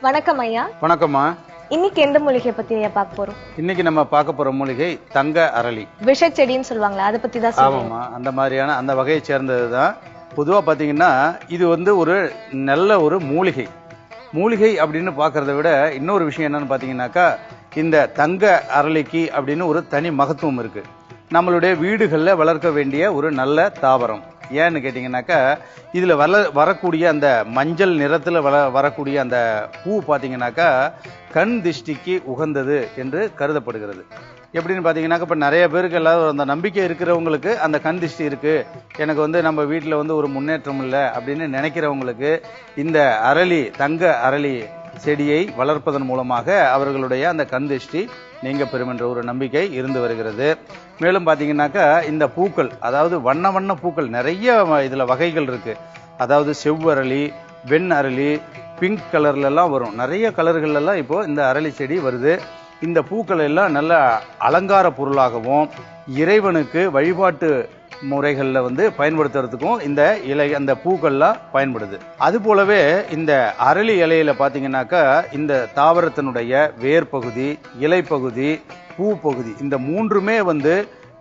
வணக்கம் ஐயா. வணக்கம்மா. இன்னைக்கு எந்த மூலிகை பத்தி ஐயா பார்க்க போறோம்? இன்னைக்கு நம்ம பார்க்க போற மூலிகை தங்க அரளி. விஷ செடின்னு சொல்லுவாங்களா, அதை பத்தி தான் சொல்லுங்க. ஆமாம்மா, அந்த மாதிரியான அந்த வகையை சேர்ந்தது தான். பொதுவாக பார்த்தீங்கன்னா இது ஒரு நல்ல ஒரு மூலிகை. மூலிகை அப்படின்னு பார்க்கறத விட இன்னொரு விஷயம் என்னன்னு பார்த்தீங்கன்னாக்கா, இந்த தங்க அரளிக்கு அப்படின்னு ஒரு தனி மகத்துவம் இருக்கு. நம்மளுடைய வீடுகளில் வளர்க்க வேண்டிய ஒரு நல்ல தாவரம். ஏன்னு கேட்டிங்கனாக்கா, இதில் வரக்கூடிய அந்த மஞ்சள் நிறத்தில் வரக்கூடிய அந்த பூ பார்த்தீங்கன்னாக்கா கண் திஷ்டிக்கு உகந்தது என்று கருதப்படுகிறது. எப்படின்னு பார்த்தீங்கன்னாக்கா, இப்போ நிறைய பேருக்கு எல்லாரும் அந்த நம்பிக்கை இருக்கிறவங்களுக்கு அந்த கண் திஷ்டி இருக்குது, எனக்கு நம்ம வீட்டில் ஒரு முன்னேற்றம் இல்லை அப்படின்னு நினைக்கிறவங்களுக்கு இந்த அரளி தங்க அரளி செடியை வளர்ப்பதன் மூலமாக அவர்களுடைய அந்த கண் திஷ்டி நீங்க பெறும் என்ற ஒரு நம்பிக்கை இருந்து வருகிறது. மேலும் பார்த்தீங்கன்னாக்கா இந்த பூக்கள், அதாவது வண்ண வண்ண பூக்கள் நிறைய இதுல வகைகள் இருக்கு. அதாவது செவ்வரளி, வெண் அரளி, பிங்க் கலர்ல எல்லாம் வரும். நிறைய கலர்கள் எல்லாம் இப்போ இந்த அரளி செடி வருது. இந்த பூக்கள் எல்லாம் நல்ல அலங்கார பொருளாகவும் இறைவனுக்கு வழிபாட்டு முறைகளில் பயன்படுத்துறதுக்கும் இந்த இலை அந்த பூக்கள்லாம் பயன்படுது. அது போலவே இந்த அரளி இலையில பார்த்தீங்கன்னாக்கா இந்த தாவரத்தினுடைய வேர் பகுதி, இலை பகுதி, பூ பகுதி இந்த மூன்றுமே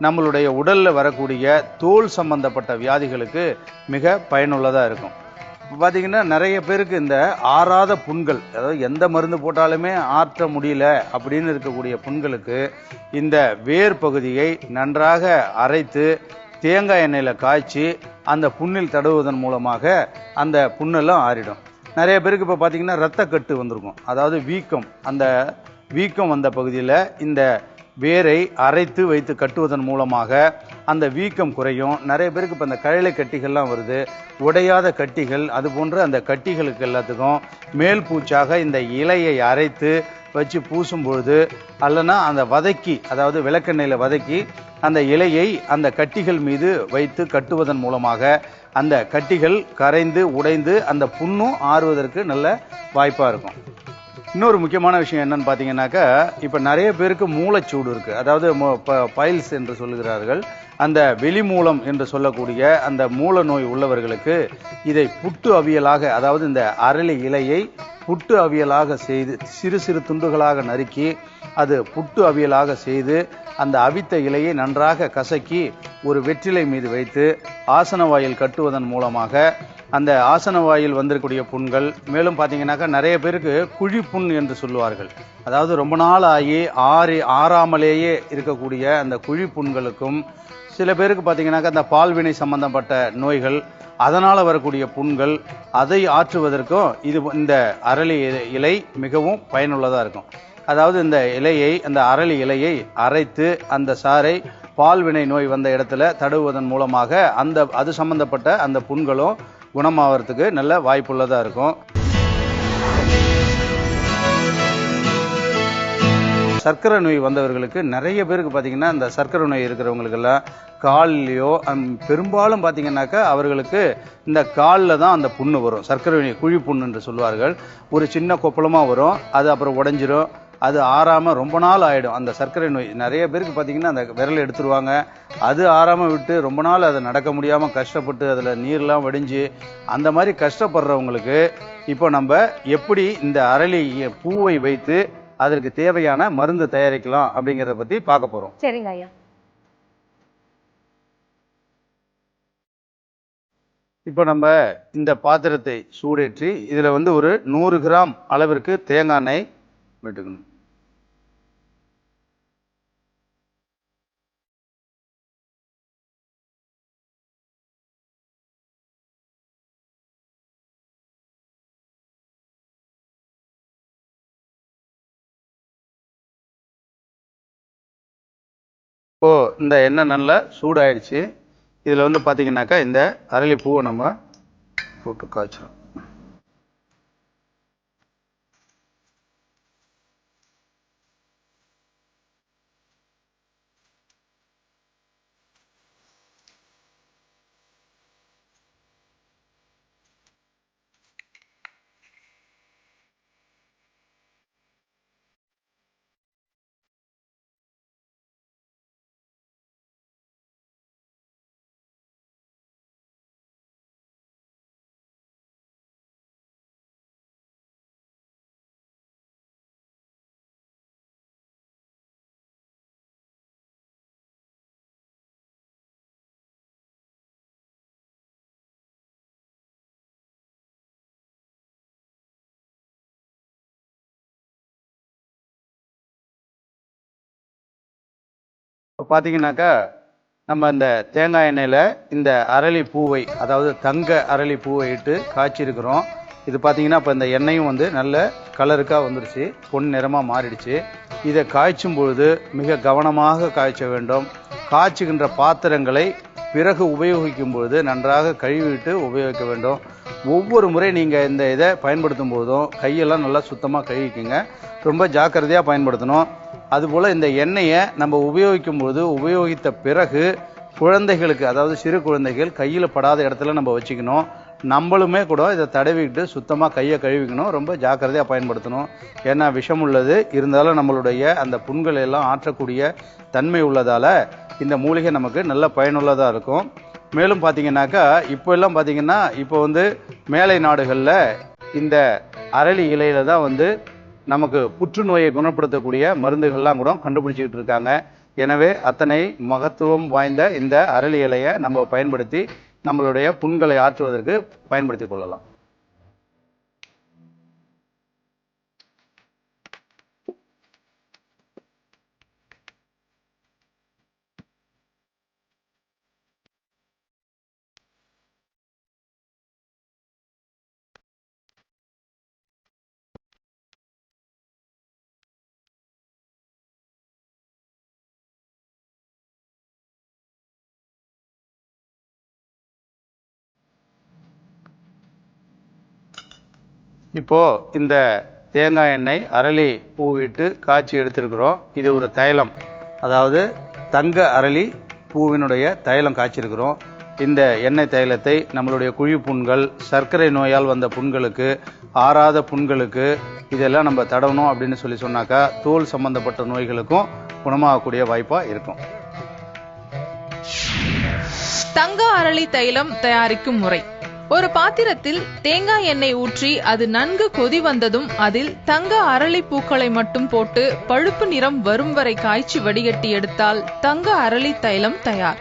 நம்மளுடைய உடல்ல வரக்கூடிய தோல் சம்பந்தப்பட்ட வியாதிகளுக்கு மிக பயனுள்ளதா இருக்கும். இப்போ பார்த்தீங்கன்னா நிறைய பேருக்கு இந்த ஆறாத புண்கள், அதாவது எந்த மருந்து போட்டாலுமே ஆற்ற முடியல அப்படின்னு இருக்கக்கூடிய புண்களுக்கு இந்த வேர் பகுதியை நன்றாக அரைத்து தேங்காய் எண்ணெயில் காய்ச்சி அந்த புண்ணில் தடவுவதன் மூலமாக அந்த புண்ணெல்லாம் ஆறிடும். நிறைய பேருக்கு இப்போ பார்த்தீங்கன்னா ரத்தக்கட்டு வந்திருக்கும், அதாவது வீக்கம். அந்த வீக்கம் வந்த பகுதியில் இந்த வேரை அரைத்து வைத்து கட்டுவதன் மூலமாக அந்த வீக்கம் குறையும். நிறைய பேருக்கு இப்போ இந்த கழலை கட்டிகள்லாம் வருது, உடையாத கட்டிகள், அது போன்ற அந்த கட்டிகளுக்கு எல்லாத்துக்கும் மேல் பூச்சாக இந்த இலையை அரைத்து வச்சு பூசும் பொழுது, அல்லனா அந்த வதக்கி, அதாவது விளக்கெண்ணெயில் வதக்கி அந்த இலையை அந்த கட்டிகள் மீது வைத்து கட்டுவதன் மூலமாக அந்த கட்டிகள் கரைந்து உடைந்து அந்த புண்ணும் ஆறுவதற்கு நல்ல வாய்ப்பாக இருக்கும். இன்னொரு முக்கியமான விஷயம் என்னன்னு பார்த்தீங்கன்னாக்கா, இப்போ நிறைய பேருக்கு மூளைச்சூடு இருக்கு, அதாவது பைல்ஸ் என்று சொல்லுகிறார்கள். அந்த வெளிமூலம் என்று சொல்லக்கூடிய அந்த மூல நோய் உள்ளவர்களுக்கு இதை புட்டு அவியலாக, அதாவது இந்த அரளி இலையை புட்டு அவியலாக செய்து சிறு சிறு துண்டுகளாக நறுக்கி அது புட்டு அவியலாக செய்து அந்த அவித்த இலையை நன்றாக கசக்கி ஒரு வெற்றிலை மீது வைத்து ஆசன வாயில் கட்டுவதன் மூலமாக அந்த ஆசன வாயில் வந்திருக்கக்கூடிய புண்கள், மேலும் பார்த்தீங்கன்னாக்கா நிறைய பேருக்கு குழி புண் என்று சொல்லுவார்கள், அதாவது ரொம்ப நாள் ஆகி ஆறாமலேயே இருக்கக்கூடிய அந்த குழி புண்களுக்கும், சில பேருக்கு பார்த்தீங்கன்னாக்கா அந்த பால்வினை சம்பந்தப்பட்ட நோய்கள், அதனால வரக்கூடிய புண்கள், அதை ஆற்றுவதற்கும் இந்த அரளி இலை மிகவும் பயனுள்ளதாக இருக்கும். அதாவது இந்த இலையை, அந்த அரளி இலையை அரைத்து அந்த சாறை பால்வினை நோய் வந்த இடத்துல தடவுவதன் மூலமாக அது சம்பந்தப்பட்ட அந்த புண்களும் குணமாகறதுக்கு நல்ல வாய்ப்புள்ளதாக இருக்கும். சர்க்கரை நோய் வந்தவர்களுக்கு நிறைய பேருக்கு பார்த்தீங்கன்னா இந்த சர்க்கரை நோய் இருக்கிறவங்களுக்கெல்லாம் கால்லையோ பெரும்பாலும் பார்த்தீங்கன்னாக்கா அவர்களுக்கு இந்த காலில் தான் அந்த புண்ணு வரும். சர்க்கரை நோய் குழி புண்ணு என்று சொல்வார்கள். ஒரு சின்ன கொப்பளமாக வரும், அது அப்புறம் உடஞ்சிரும், அது ஆறாமல் ரொம்ப நாள் ஆகிடும். அந்த சர்க்கரை நோய் நிறைய பேருக்கு பார்த்தீங்கன்னா அந்த விரல் எடுத்துருவாங்க, அது ஆறாமல் விட்டு ரொம்ப நாள் அதை நடக்க முடியாமல் கஷ்டப்பட்டு அதில் நீர்லாம் வடிஞ்சு அந்த மாதிரி கஷ்டப்படுறவங்களுக்கு இப்போ நம்ம எப்படி இந்த அரளி பூவை வைத்து அதற்கு தேவையான மருந்து தயாரிக்கலாம் அப்படிங்கிறத பற்றி பார்க்க போகிறோம். சரிங்க ஐயா. இப்போ நம்ம இந்த பாத்திரத்தை சூடேற்றி இதில் ஒரு 100 கிராம் அளவிற்கு தேங்காய் எண்ணெய் விட்டுக்கணும். இப்போ இந்த எண்ணெய் நல்லா சூடாயிடுச்சு. இதில் பார்த்தீங்கன்னாக்கா இந்த அரளி பூவை நம்ம போட்டு காய்ச்சணும். இப்போ பார்த்தீங்கன்னாக்கா நம்ம இந்த தேங்காய் எண்ணெயில் இந்த அரளி பூவை, அதாவது தங்க அரளி பூவை இட்டு காய்ச்சிருக்கிறோம். இது பார்த்தீங்கன்னா இப்போ இந்த எண்ணெயும் வந்து நல்ல கலருக்காக வந்துருச்சு, பொன் நிறமாக மாறிடுச்சு. இதை காய்ச்சும் பொழுது மிக கவனமாக காய்ச்ச வேண்டும். காய்ச்சுகின்ற பாத்திரங்களை பிறகு உபயோகிக்கும் பொழுது நன்றாக கழுவிட்டு உபயோகிக்க வேண்டும். ஒவ்வொரு முறை நீங்கள் இந்த இதை பயன்படுத்தும் போதும் கையெல்லாம் நல்லா சுத்தமாக கழுவிக்குங்க. ரொம்ப ஜாக்கிரதையாக பயன்படுத்தணும். அதுபோல் இந்த எண்ணெயை நம்ம உபயோகிக்கும் போது உபயோகித்த பிறகு குழந்தைகளுக்கு, அதாவது சிறு குழந்தைகள் கையில் படாத இடத்துல நம்ம வச்சுக்கணும். நம்மளுமே கூட இதை தடவிக்கிட்டு சுத்தமாக கையை கழுவிக்கணும். ரொம்ப ஜாக்கிரதையாக பயன்படுத்தணும். ஏன்னா விஷம் உள்ளது, இருந்தாலும் நம்மளுடைய அந்த புண்களை எல்லாம் ஆற்றக்கூடிய தன்மை உள்ளதால் இந்த மூலிகை நமக்கு நல்ல பயனுள்ளதாக இருக்கும். மேலும் பார்த்தீங்கன்னாக்கா இப்போ எல்லாம் பார்த்தீங்கன்னா இப்போ வந்து மேலை நாடுகளில் இந்த அரளி இலையில தான் வந்து நமக்கு புற்றுநோயை குணப்படுத்தக்கூடிய மருந்துகள்லாம் கூட கண்டுபிடிச்சிக்கிட்டு இருக்காங்க. எனவே அத்தனை மகத்துவம் வாய்ந்த இந்த அரளி இலையை நம்ம பயன்படுத்தி நம்மளுடைய புண்களை ஆற்றுவதற்கு பயன்படுத்திக் கொள்ளலாம். இப்போ இந்த தேங்காய் எண்ணெய் அரளி பூவிட்டு காய்ச்சி எடுத்திருக்கிறோம். இது ஒரு தைலம், அதாவது தங்க அரளி பூவினுடைய தைலம் காய்ச்சிருக்கிறோம். இந்த எண்ணெய் தைலத்தை நம்மளுடைய குழி புண்கள், சர்க்கரை நோயால் வந்த புண்களுக்கு, ஆறாத புண்களுக்கு இதெல்லாம் நம்ம தடவணும் அப்படின்னு சொன்னாக்கா தோல் சம்பந்தப்பட்ட நோய்களுக்கும் குணமாகக்கூடிய வாய்ப்பா இருக்கும். தங்க அரளி தைலம் தயாரிக்கும் முறை: ஒரு பாத்திரத்தில் தேங்காய் எண்ணெய் ஊற்றி அது நன்கு கொதி வந்ததும் அதில் தங்க அரளி பூக்களை மட்டும் போட்டு பழுப்பு நிறம் வரும் வரை காய்ச்சி வடிகட்டி எடுத்தால் தங்க அரளி தைலம் தயார்.